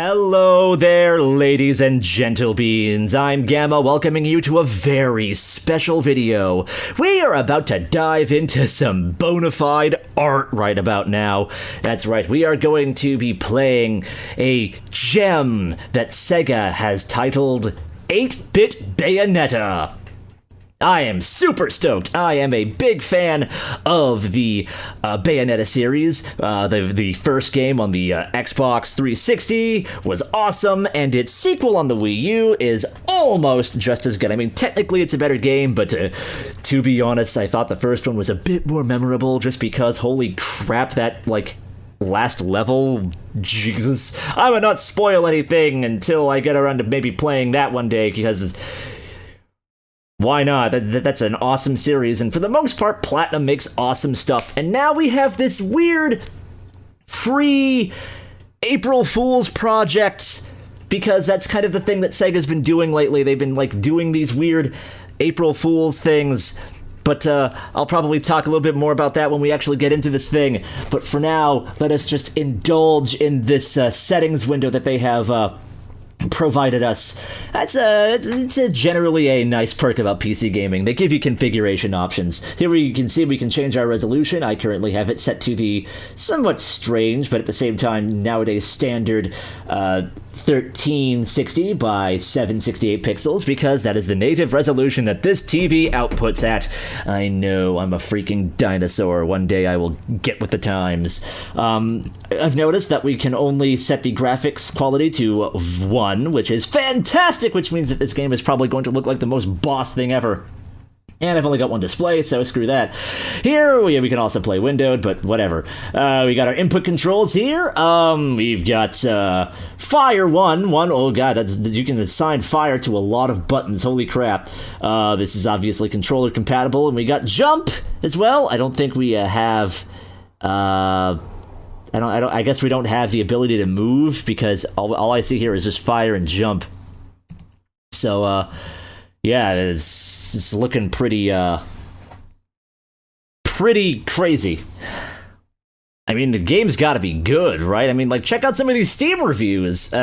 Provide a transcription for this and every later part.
Hello there, ladies and gentle beans. I'm Gamma, welcoming you to a very special video. We are about to dive into some bona fide art right about now. That's right, we are going to be playing a gem that Sega has titled 8-Bit Bayonetta. I am super stoked. I am a big fan of the Bayonetta series. The first game on the Xbox 360 was awesome, and its sequel on the Wii U is almost just as good. I mean, technically it's a better game, but to be honest, I thought the first one was a bit more memorable just because, holy crap, that, last level, Jesus. I would not spoil anything until I get around to maybe playing that one day, because why not? That's an awesome series, and for the most part, Platinum makes awesome stuff. And now we have this weird, free April Fool's project, because that's kind of the thing that Sega's been doing lately. They've been, doing these weird April Fool's things. But I'll probably talk a little bit more about that when we actually get into this thing. But for now, let us just indulge in this settings window that they have provided us. It's generally a nice perk about PC gaming. They give you configuration options. Here we can see we can change our resolution. I currently have it set to the somewhat strange, but at the same time nowadays standard 1360 by 768 pixels, because that is the native resolution that this TV outputs at. I know, I'm a freaking dinosaur. One day I will get with the times. I've noticed that we can only set the graphics quality to 1, which is fantastic, which means that this game is probably going to look like the most boss thing ever. And I've only got one display, so screw that. Here, we can also play windowed, but whatever. We got our input controls here. We've got fire one. Oh god, you can assign fire to a lot of buttons. Holy crap. This is obviously controller compatible, and we got jump as well. I don't think we have I guess we don't have the ability to move, because all I see here is just fire and jump. So yeah, it's looking pretty crazy. I mean, the game's got to be good, right? I mean, check out some of these Steam reviews.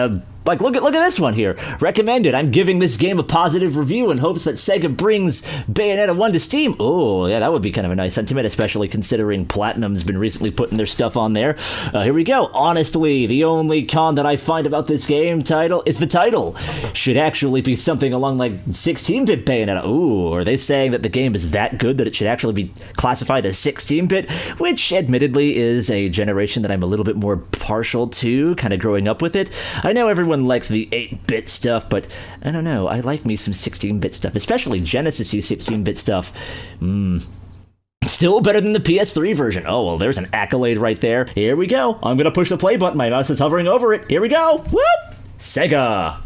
Look at this one here. Recommended. I'm giving this game a positive review in hopes that Sega brings Bayonetta 1 to Steam. Oh, yeah, that would be kind of a nice sentiment, especially considering Platinum's been recently putting their stuff on there. Here we go. Honestly, the only con that I find about this game title is the title. Should actually be something along 16-bit Bayonetta. Ooh, are they saying that the game is that good that it should actually be classified as 16-bit? Which, admittedly, is a generation that I'm a little bit more partial to, kind of growing up with it. I know everyone likes the 8-bit stuff, but I don't know, I like me some 16-bit stuff, especially Genesis 16-bit stuff. Still better than the PS3 version. Oh, well, there's an accolade right there. Here we go. I'm gonna push the play button. My mouse is hovering over it. Here we go. Whoop! Sega.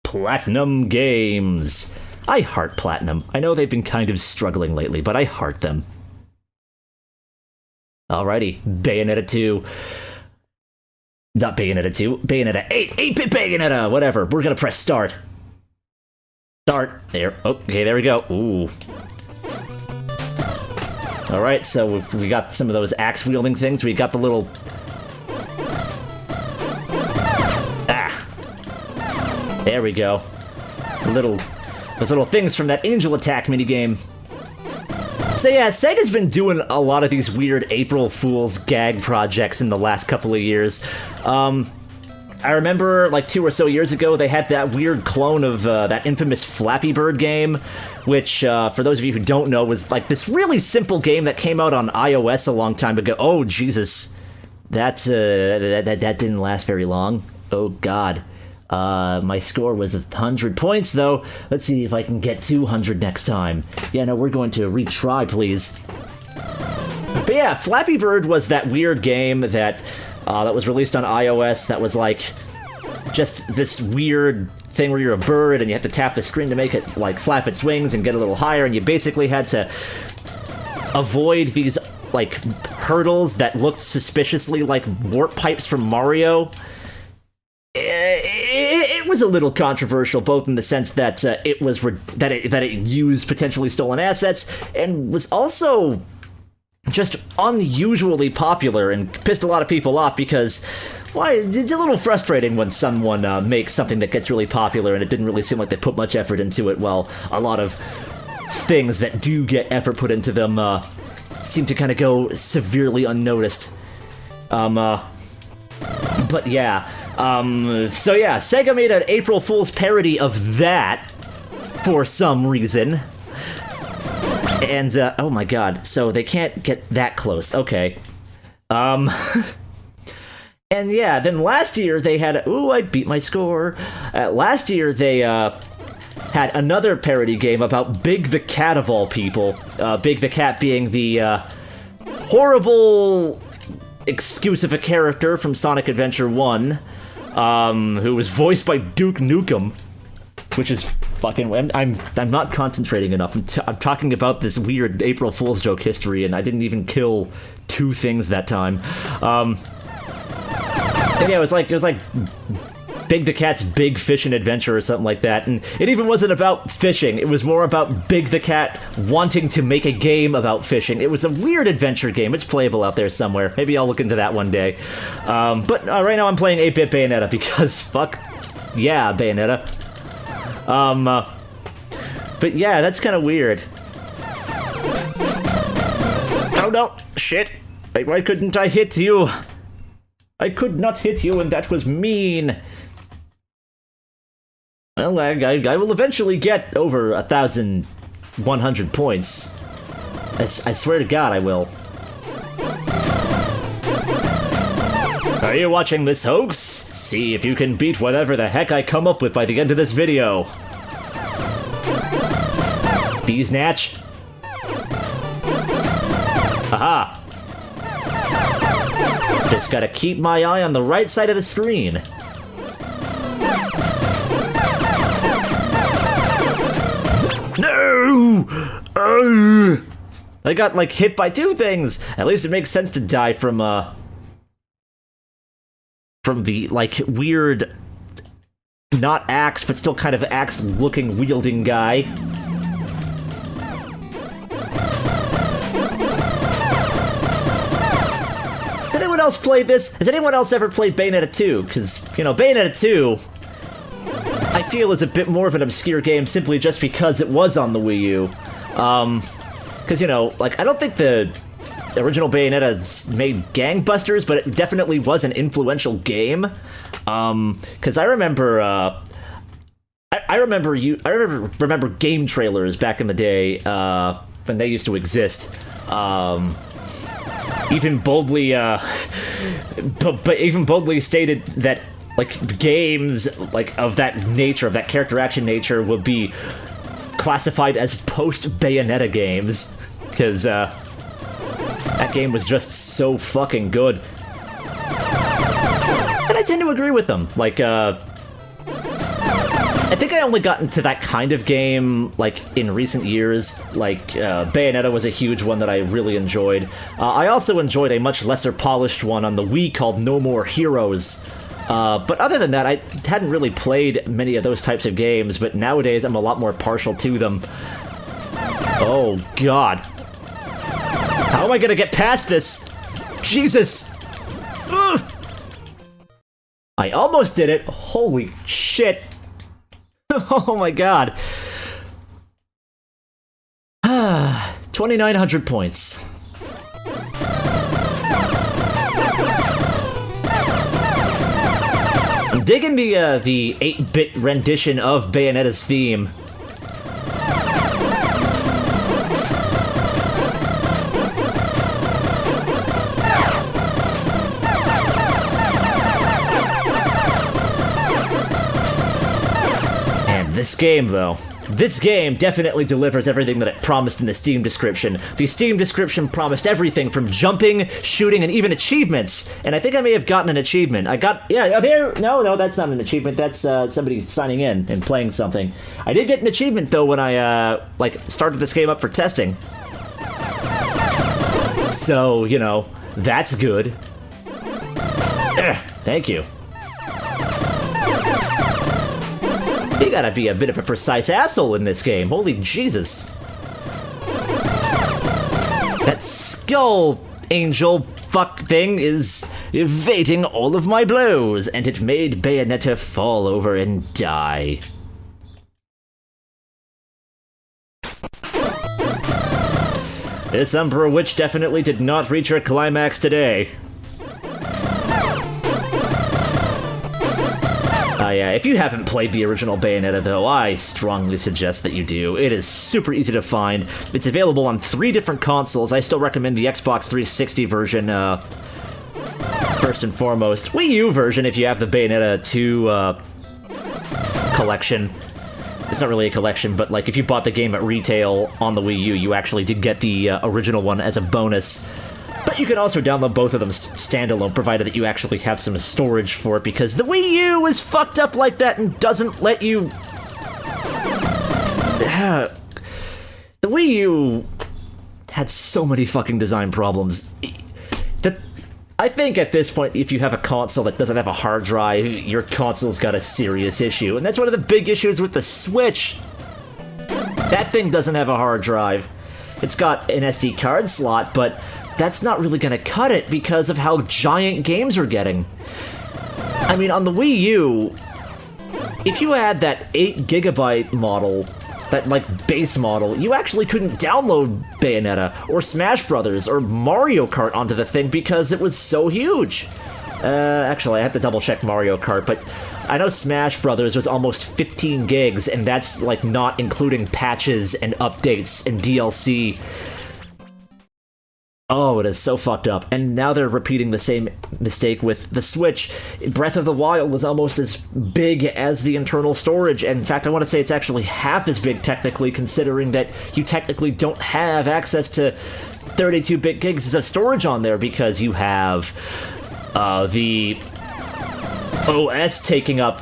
Platinum Games. I heart Platinum. I know they've been kind of struggling lately, but I heart them. Alrighty, Bayonetta 2. Not Bayonetta 2, Bayonetta 8, 8-bit Bayonetta, whatever. We're gonna press start. Start, there, okay, there we go, ooh. Alright, so we got some of those axe-wielding things, we got the little... There we go. Those little things from that Angel Attack minigame. So yeah, Sega's been doing a lot of these weird April Fool's gag projects in the last couple of years. I remember 2 or so years ago, they had that weird clone of that infamous Flappy Bird game, which, for those of you who don't know, was this really simple game that came out on iOS a long time ago. Oh, Jesus. That didn't last very long. Oh, God. My score was 100 points, though. Let's see if I can get 200 next time. Yeah, no, we're going to retry, please. But yeah, Flappy Bird was that weird game that was released on iOS that was just this weird thing where you're a bird and you have to tap the screen to make it flap its wings and get a little higher, and you basically had to avoid these hurdles that looked suspiciously like warp pipes from Mario. It was a little controversial, both in the sense that it used potentially stolen assets, and was also just unusually popular and pissed a lot of people off because, why, it's a little frustrating when someone makes something that gets really popular and it didn't really seem like they put much effort into it, while a lot of things that do get effort put into them seem to kind of go severely unnoticed. But yeah. So yeah, Sega made an April Fool's parody of that for some reason. And, oh my god, so they can't get that close. Okay. And yeah, then last year they had... Ooh, I beat my score. Last year they, had another parody game about Big the Cat of all people. Big the Cat being the, horrible excuse of a character from Sonic Adventure 1, who was voiced by Duke Nukem, which is fucking... I'm not concentrating enough. I'm talking about this weird April Fool's joke history, and I didn't even kill 2 things that time. And yeah, it was like Big the Cat's Big Fishing Adventure or something like that, and it even wasn't about fishing. It was more about Big the Cat wanting to make a game about fishing. It was a weird adventure game. It's playable out there somewhere. Maybe I'll look into that one day. But right now I'm playing 8-Bit Bayonetta because fuck yeah, Bayonetta. But yeah, that's kind of weird. Oh no, shit. Why couldn't I hit you? I could not hit you, and that was mean. Well, I will eventually get over 1,100 points. I swear to God, I will. Are you watching this hoax? See if you can beat whatever the heck I come up with by the end of this video. Bee snatch. Haha. Just gotta keep my eye on the right side of the screen. No! I got, like, hit by 2 things! At least it makes sense to die from the, like, weird, not axe, but still kind of axe-looking, wielding guy. Else played this? Has anyone else ever played Bayonetta 2? Because, you know, Bayonetta 2, I feel is a bit more of an obscure game simply just because it was on the Wii U. Because, you know, like, I don't think the original Bayonetta made gangbusters, but it definitely was an influential game. Because I remember, I remember game trailers back in the day, when they used to exist. Even boldly, but even boldly stated that, like, games, like, of that nature, of that character action nature, would be classified as post-Bayonetta games, because, that game was just so fucking good. And I tend to agree with them, like, I think I only got into that kind of game, like, in recent years. Like, Bayonetta was a huge one that I really enjoyed. I also enjoyed a much lesser polished one on the Wii called No More Heroes. But other than that, I hadn't really played many of those types of games, but nowadays I'm a lot more partial to them. Oh, God. How am I gonna get past this? Jesus! Ugh! I almost did it. Holy shit. Oh my god. 2,900 points. I'm digging the 8-bit rendition of Bayonetta's theme. This game, though. This game definitely delivers everything that it promised in the Steam description. The Steam description promised everything from jumping, shooting, and even achievements. And I think I may have gotten an achievement. I got... Yeah, there... No, that's not an achievement. That's somebody signing in and playing something. I did get an achievement, though, when I, like, started this game up for testing. So, you know, that's good. Thank you. You gotta be a bit of a precise asshole in this game. Holy Jesus. That skull angel fuck thing is evading all of my blows, and it made Bayonetta fall over and die. This Umbra Witch definitely did not reach her climax today. Yeah, if you haven't played the original Bayonetta, though, I strongly suggest that you do. It is super easy to find. It's available on 3 different consoles. I still recommend the Xbox 360 version, first and foremost. Wii U version, if you have the Bayonetta 2, collection. It's not really a collection, but, like, if you bought the game at retail on the Wii U, you actually did get the original one as a bonus. But you can also download both of them standalone, provided that you actually have some storage for it, because the Wii U is fucked up like that and doesn't let you... The Wii U had so many fucking design problems. I think at this point, if you have a console that doesn't have a hard drive, your console's got a serious issue. And that's one of the big issues with the Switch. That thing doesn't have a hard drive. It's got an SD card slot, but that's not really gonna cut it because of how giant games are getting. I mean, on the Wii U, if you had that 8GB model, that, like, base model, you actually couldn't download Bayonetta, or Smash Brothers, or Mario Kart onto the thing because it was so huge. Actually, I have to double-check Mario Kart, but I know Smash Brothers was almost 15 gigs, and that's, like, not including patches and updates and DLC. Oh, it is so fucked up. And now they're repeating the same mistake with the Switch. Breath of the Wild was almost as big as the internal storage. And in fact, I want to say it's actually half as big technically, considering that you technically don't have access to 32-bit gigs of storage on there because you have the OS taking up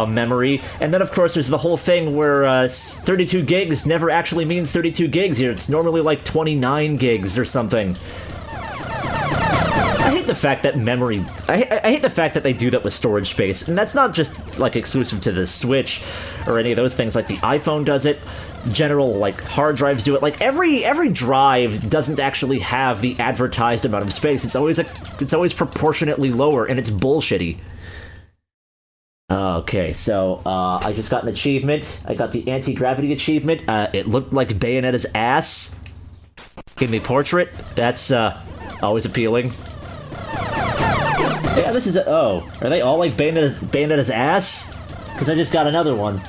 memory, and then of course there's the whole thing where 32 gigs never actually means 32 gigs here. It's normally like 29 gigs or something. I hate the fact that memory... I hate the fact that they do that with storage space, and that's not just like exclusive to the Switch or any of those things. Like the iPhone does it. General, like, hard drives do it. Like, every drive doesn't actually have the advertised amount of space. It's always proportionately lower, and it's bullshitty. Okay, so, I just got an achievement. I got the anti-gravity achievement. It looked like Bayonetta's ass in the portrait. That's, always appealing. Yeah, this is oh, are they all like Bayonetta's ass? Because I just got another one.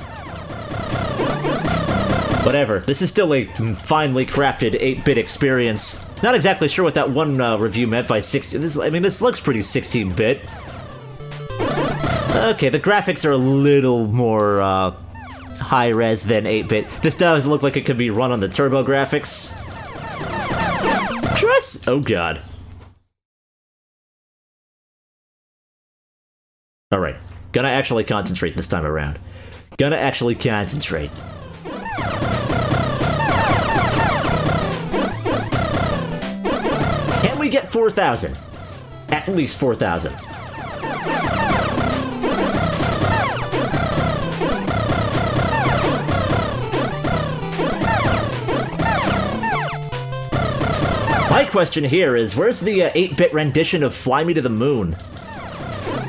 Whatever, this is still a finely crafted 8-bit experience. Not exactly sure what that one review meant by 16. I mean, this looks pretty 16-bit. Okay, the graphics are a little more high-res than 8-bit. This does look like it could be run on the turbo graphics. Dress? Oh god. Alright, gonna actually concentrate this time around. Gonna actually concentrate. Can we get 4,000? At least 4,000. My question here is, where's the 8-bit rendition of Fly Me to the Moon?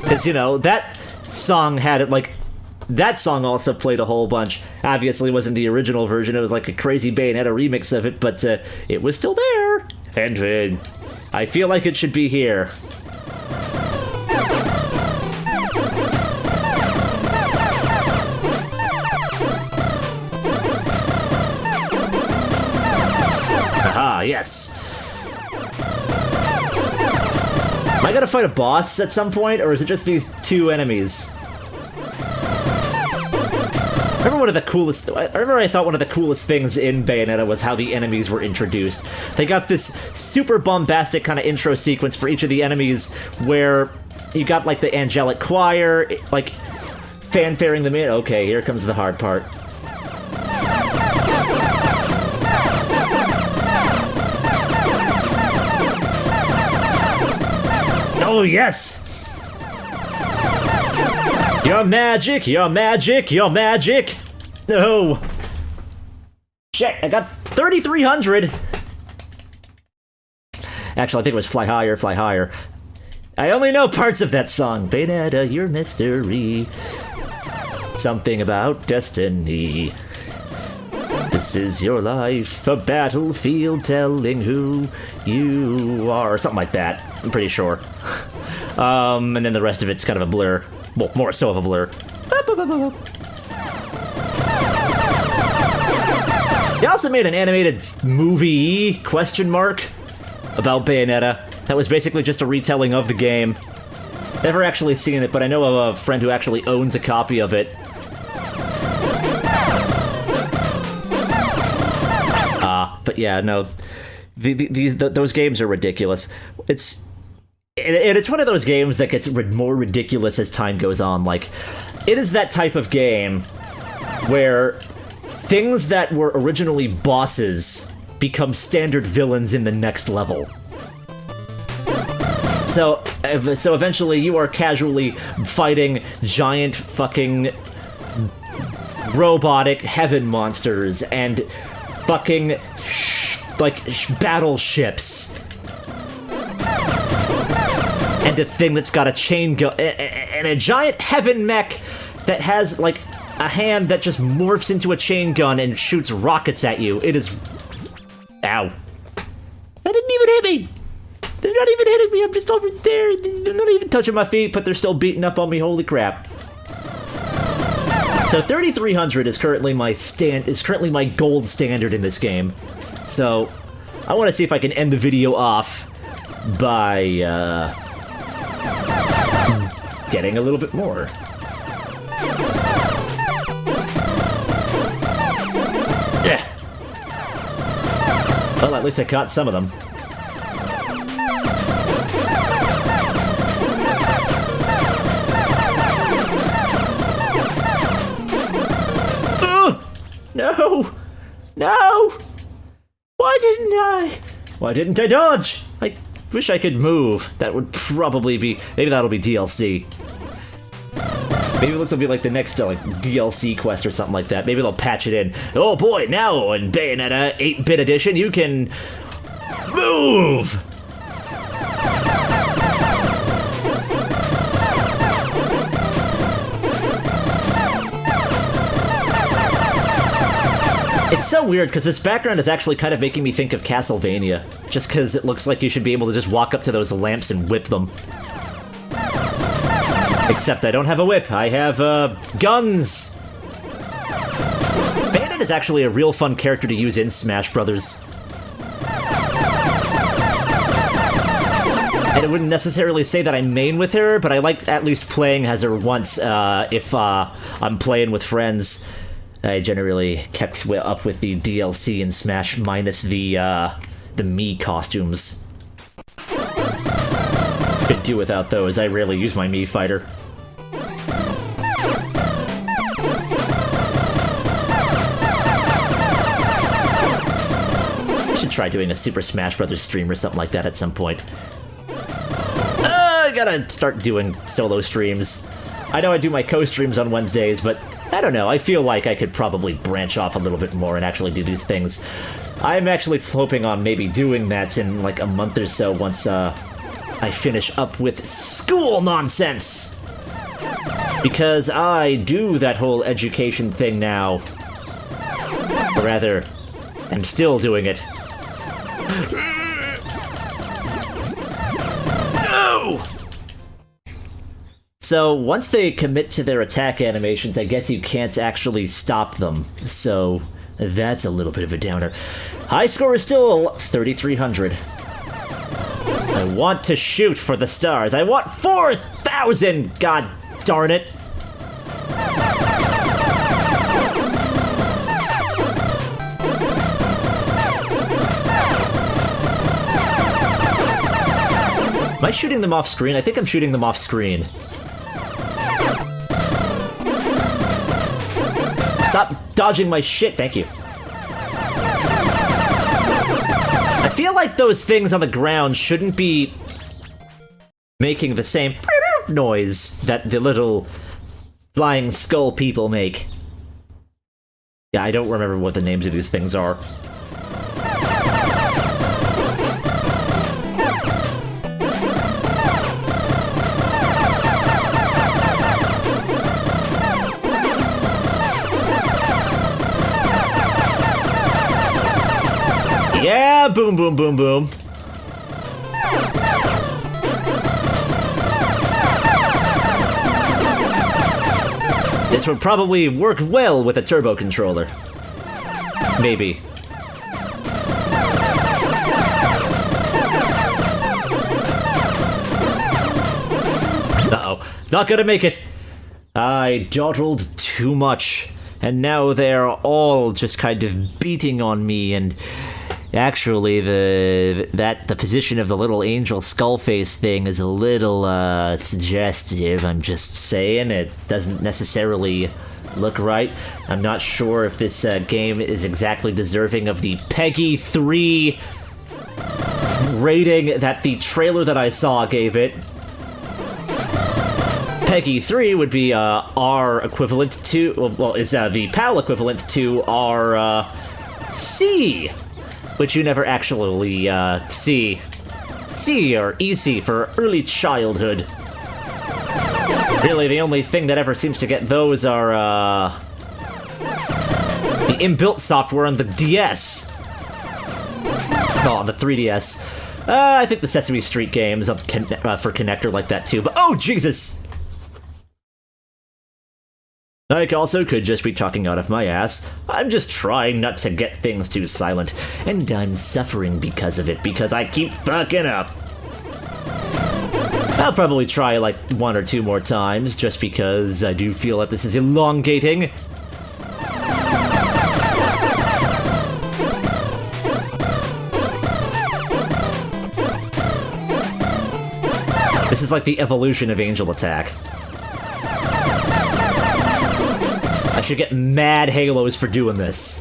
Because, you know, that song had it, like... That song also played a whole bunch. Obviously, it wasn't the original version. It was like a crazy Bayonetta remix of it, but it was still there. And I feel like it should be here. Haha, yes. Am I gonna fight a boss at some point, or is it just these 2 enemies? I remember I thought one of the coolest things in Bayonetta was how the enemies were introduced. They got this super bombastic kind of intro sequence for each of the enemies where you got, like, the angelic choir, like, fanfaring them in. Okay, here comes the hard part. Oh, yes! Your magic, your magic, your magic! Oh! Shit, I got 3,300! Actually, I think it was Fly Higher, Fly Higher. I only know parts of that song. Bayonetta, your mystery. Something about destiny. This is your life, a battlefield telling who you are. Something like that. I'm pretty sure. And then the rest of it's kind of a blur. Well, more so of a blur. He also made an animated movie, question mark, about Bayonetta. That was basically just a retelling of the game. Never actually seen it, but I know of a friend who actually owns a copy of it. But yeah, no, those games are ridiculous. It's one of those games that gets more ridiculous as time goes on. Like, it is that type of game where things that were originally bosses become standard villains in the next level. So eventually you are casually fighting giant fucking robotic heaven monsters and fucking battleships. And a thing that's got a chain gun and a giant heaven mech that has like a hand that just morphs into a chain gun and shoots rockets at you. It is... Ow. That didn't even hit me! They're not even hitting me, I'm just over there. They're not even touching my feet, but they're still beating up on me, holy crap. So 3300 is currently my gold standard in this game. So I want to see if I can end the video off by getting a little bit more. Yeah. Well, at least I caught some of them. No! No! Why didn't I dodge? I wish I could move. That would probably be... Maybe that'll be DLC. Maybe this will be like the next like DLC quest or something like that. Maybe they'll patch it in. Oh boy, now in Bayonetta 8-bit edition, you can... move! It's so weird, because this background is actually kind of making me think of Castlevania. Just because it looks like you should be able to just walk up to those lamps and whip them. Except I don't have a whip, I have, guns! Bayonetta is actually a real fun character to use in Smash Brothers. And I wouldn't necessarily say that I main with her, but I like at least playing as her once, if, I'm playing with friends. I generally kept up with the DLC in Smash minus the Mii costumes. Could do without those. I rarely use my Mii fighter. I should try doing a Super Smash Brothers stream or something like that at some point. I gotta start doing solo streams. I know I do my co-streams on Wednesdays, but I don't know, I feel like I could probably branch off a little bit more and actually do these things. I'm actually hoping on maybe doing that in like a month or so once I finish up with school nonsense! Because I do that whole education thing now. Or rather, I'm still doing it. No! So, once they commit to their attack animations, I guess you can't actually stop them. So, that's a little bit of a downer. High score is still 3,300. I want to shoot for the stars. I want 4,000! God darn it! Am I shooting them off screen? I think I'm shooting them off screen. Stop dodging my shit, thank you. I feel like those things on the ground shouldn't be making the same noise that the little flying skull people make. Yeah, I don't remember what the names of these things are. boom, boom, boom, boom. This would probably work well with a turbo controller. Maybe. Uh-oh. Not gonna make it. I dawdled too much, and now they're all just kind of beating on me, and actually the position of the little angel skull face thing is a little suggestive. I'm just saying, it doesn't necessarily look right. I'm not sure if this game is exactly deserving of the Peggy 3 rating that the trailer that I saw gave it. Peggy 3 would be R equivalent to, well, it's the PAL equivalent to R C, which you never actually see. C or EC for early childhood. Really, the only thing that ever seems to get those are the inbuilt software on the DS. Oh, on the 3DS. I think the Sesame Street games for Connector like that too, but oh, Jesus! I also could just be talking out of my ass. I'm just trying not to get things too silent, and I'm suffering because of it, because I keep fucking up. I'll probably try like 1 or 2 more times, just because I do feel that this is elongating. This is like the evolution of Angel Attack. I should get mad halos for doing this.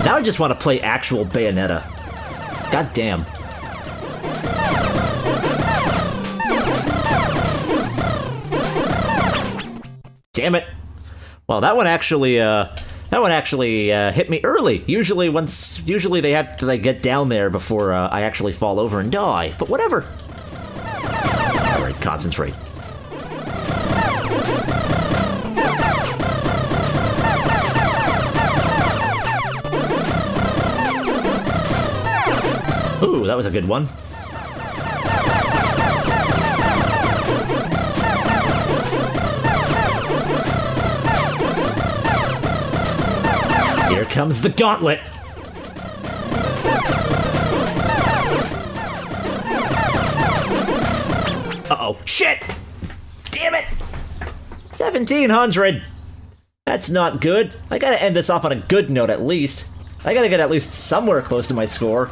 Now I just want to play actual Bayonetta. God damn. Damn it. Well, that one actually hit me early. Usually they have to get down there before I actually fall over and die. But whatever. All right, concentrate. Ooh, that was a good one. Here comes the gauntlet. Uh-oh, shit! Damn it! 1,700! That's not good. I gotta end this off on a good note at least. I gotta get at least somewhere close to my score.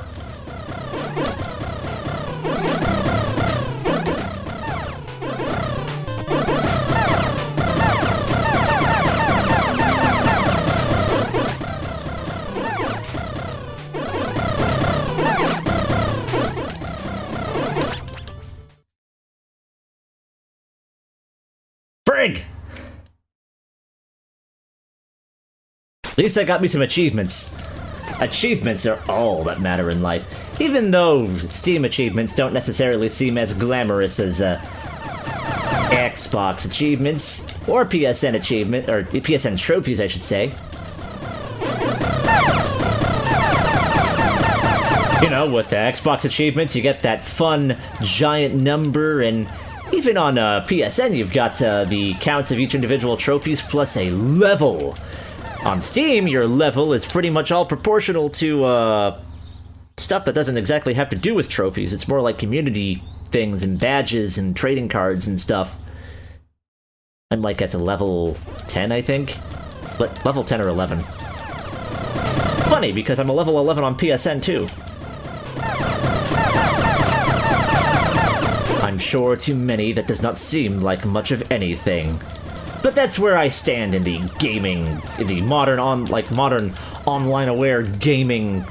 Frig! At least I got me some achievements. Achievements are all that matter in life, even though Steam achievements don't necessarily seem as glamorous as Xbox achievements, or PSN achievement, or PSN trophies, I should say. You know, with Xbox achievements, you get that fun giant number, and even on PSN, you've got the counts of each individual trophies plus a level. On Steam, your level is pretty much all proportional to stuff that doesn't exactly have to do with trophies. It's more like community things and badges and trading cards and stuff. I'm like at level 10, I think. Level 10 or 11. Funny, because I'm a level 11 on PSN too. I'm sure to many that does not seem like much of anything. But that's where I stand in the gaming, in the modern online-aware gaming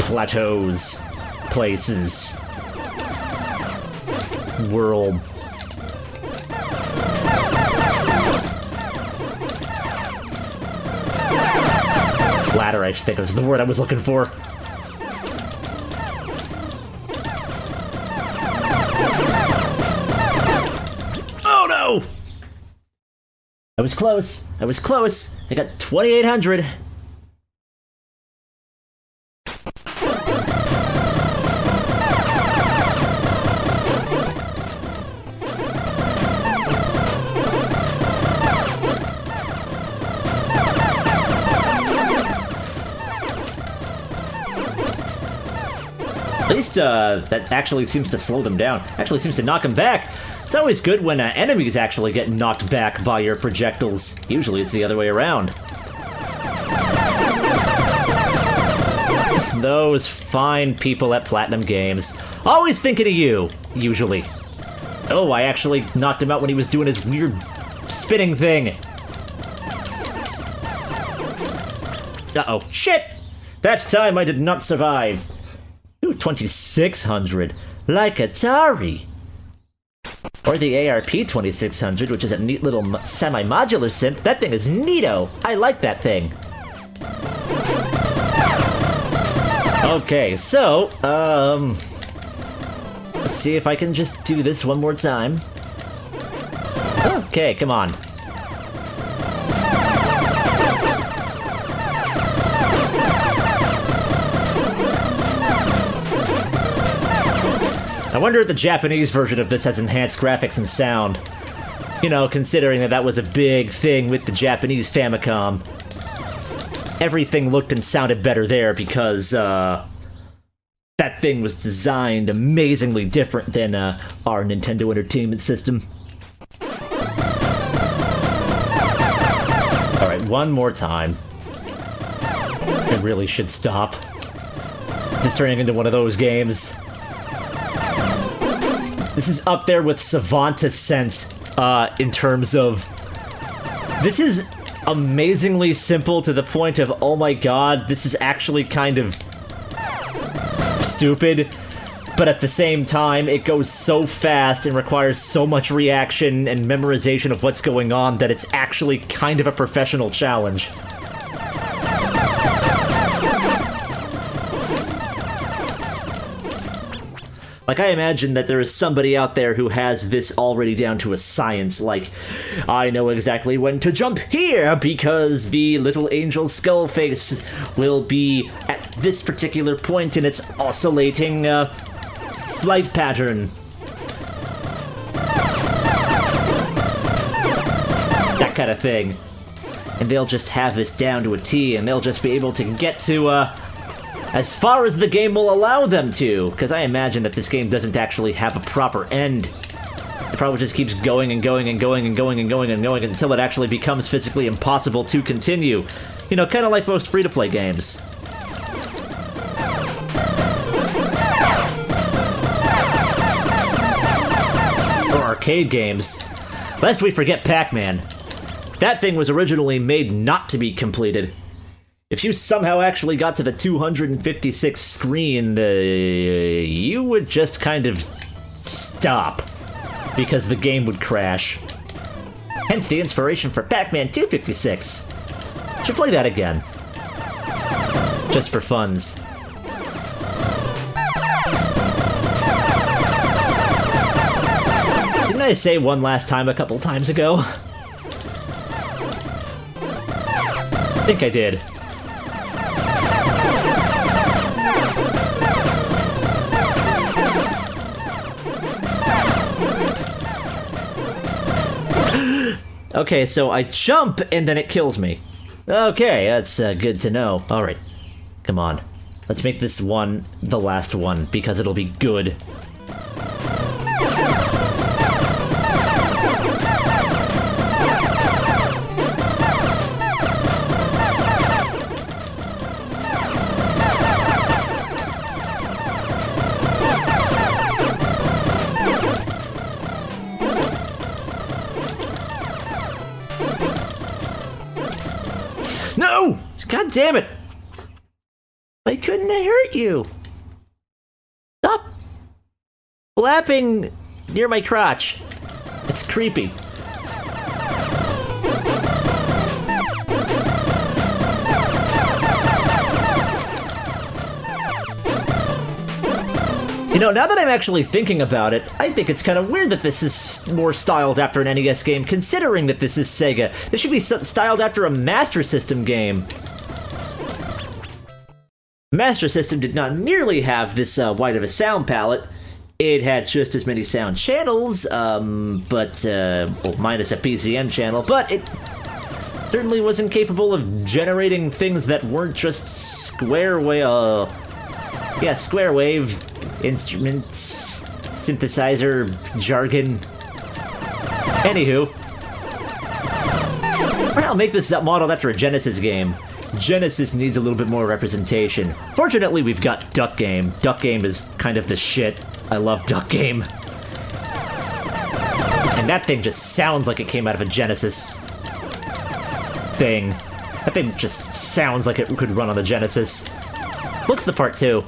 plateaus, places, world. Ladder, I think was the word I was looking for. Oh no! I was close. I was close. I got 2,800. least that actually seems to slow them down. Actually seems to knock them back. It's always good when enemies actually get knocked back by your projectiles. Usually it's the other way around. Those fine people at Platinum Games. Always thinking of you, usually. Oh, I actually knocked him out when he was doing his weird spinning thing. Uh-oh. Shit! That time I did not survive. Ooh, 2600. Like Atari. Or the ARP 2600, which is a neat little semi-modular synth. That thing is neato. I like that thing. Okay, so, let's see if I can just do this one more time. Okay, come on. I wonder if the Japanese version of this has enhanced graphics and sound. You know, considering that that was a big thing with the Japanese Famicom. Everything looked and sounded better there because, that thing was designed amazingly different than, our Nintendo Entertainment System. Alright, one more time. It really should stop. It's turning into one of those games. This is up there with Savant Ascent, in terms of... This is amazingly simple to the point of, oh my god, this is actually kind of... stupid. But at the same time, it goes so fast and requires so much reaction and memorization of what's going on that it's actually kind of a professional challenge. Like, I imagine that there is somebody out there who has this already down to a science, like, I know exactly when to jump here because the little angel skull face will be at this particular point in its oscillating, flight pattern. That kind of thing. And they'll just have this down to a T, and they'll just be able to get to, as far as the game will allow them to, because I imagine that this game doesn't actually have a proper end. It probably just keeps going and going and going and going and going and going until it actually becomes physically impossible to continue. You know, kind of like most free-to-play games. Or arcade games. Lest we forget Pac-Man. That thing was originally made not to be completed. If you somehow actually got to the 256 screen, you would just kind of stop, because the game would crash. Hence the inspiration for Pac-Man 256. Should play that again. Just for funs. Didn't I say one last time a couple times ago? I think I did. Okay, so I jump, and then it kills me. Okay, that's good to know. Alright, come on. Let's make this one the last one, because it'll be good. No! God damn it! Why couldn't I hurt you? Stop flapping near my crotch. It's creepy. You know, now that I'm actually thinking about it, I think it's kind of weird that this is more styled after an NES game, considering that this is Sega. This should be styled after a Master System game. Master System did not nearly have this wide of a sound palette. It had just as many sound channels, well, minus a PCM channel, but it certainly wasn't capable of generating things that weren't just square wave instruments, synthesizer, jargon. Anywho, I'll make this modeled after a Genesis game. Genesis needs a little bit more representation. Fortunately, we've got Duck Game. Duck Game is kind of the shit. I love Duck Game. And that thing just sounds like it came out of a Genesis thing. That thing just sounds like it could run on the Genesis. Looks the part, too.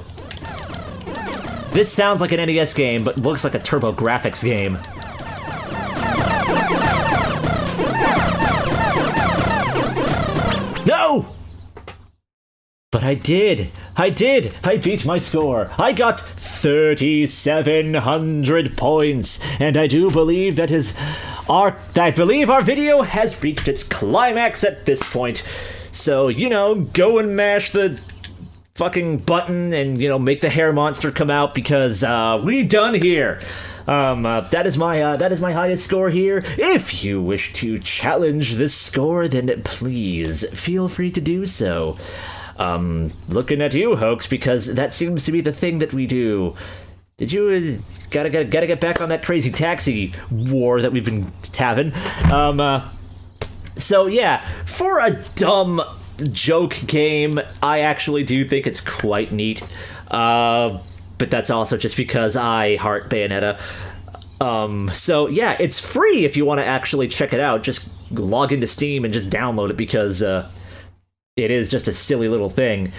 This sounds like an NES game, but looks like a TurboGrafx game. No! But I did! I beat my score! I got 3,700 points! And I do believe our video has reached its climax at this point. So, you know, go and mash the fucking button and, you know, make the hair monster come out, because we done here. That is my highest score here. If you wish to challenge this score, then please feel free to do so. Looking at you, Hoax, because that seems to be the thing that we do. Did you gotta get back on that crazy taxi war that we've been having? So yeah, for a dumb joke game, I actually do think it's quite neat. But that's also just because I heart Bayonetta. So yeah, it's free if you want to actually check it out. Just log into Steam and just download it, because it is just a silly little thing.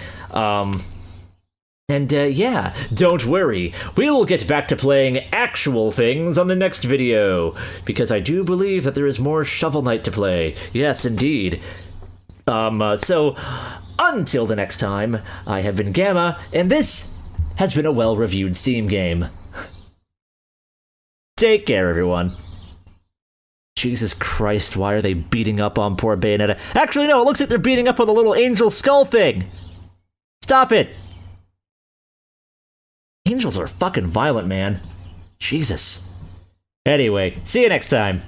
Yeah, don't worry. We'll get back to playing actual things on the next video, because I do believe that there is more Shovel Knight to play. Yes, indeed. So, until the next time, I have been Gamma, and this has been a well-reviewed Steam game. Take care, everyone. Jesus Christ, why are they beating up on poor Bayonetta? Actually, no, it looks like they're beating up on the little angel skull thing! Stop it! Angels are fucking violent, man. Jesus. Anyway, see you next time.